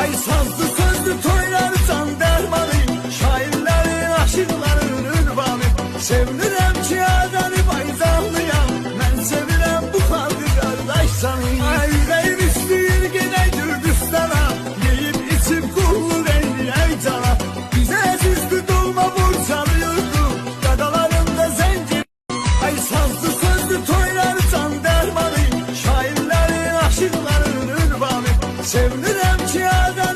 Ay sazlı sözlü toylarsan dermanı, şairlerin aşıkların ürvanı. Sevinirem ki adani bayzanlıyam, ben sevirem bu halkı kardeş sanı. Ay yüreğim istiyor gene Gürcistan'a, yiyip içip kullur eyleyey cana. Bize süslü dolma burçalı yurdu, gadalarında zencir. Ay sazlı sözlü toylarsan dermanı, şairlerin aşıkların ürvanı. Sevinirem ki adani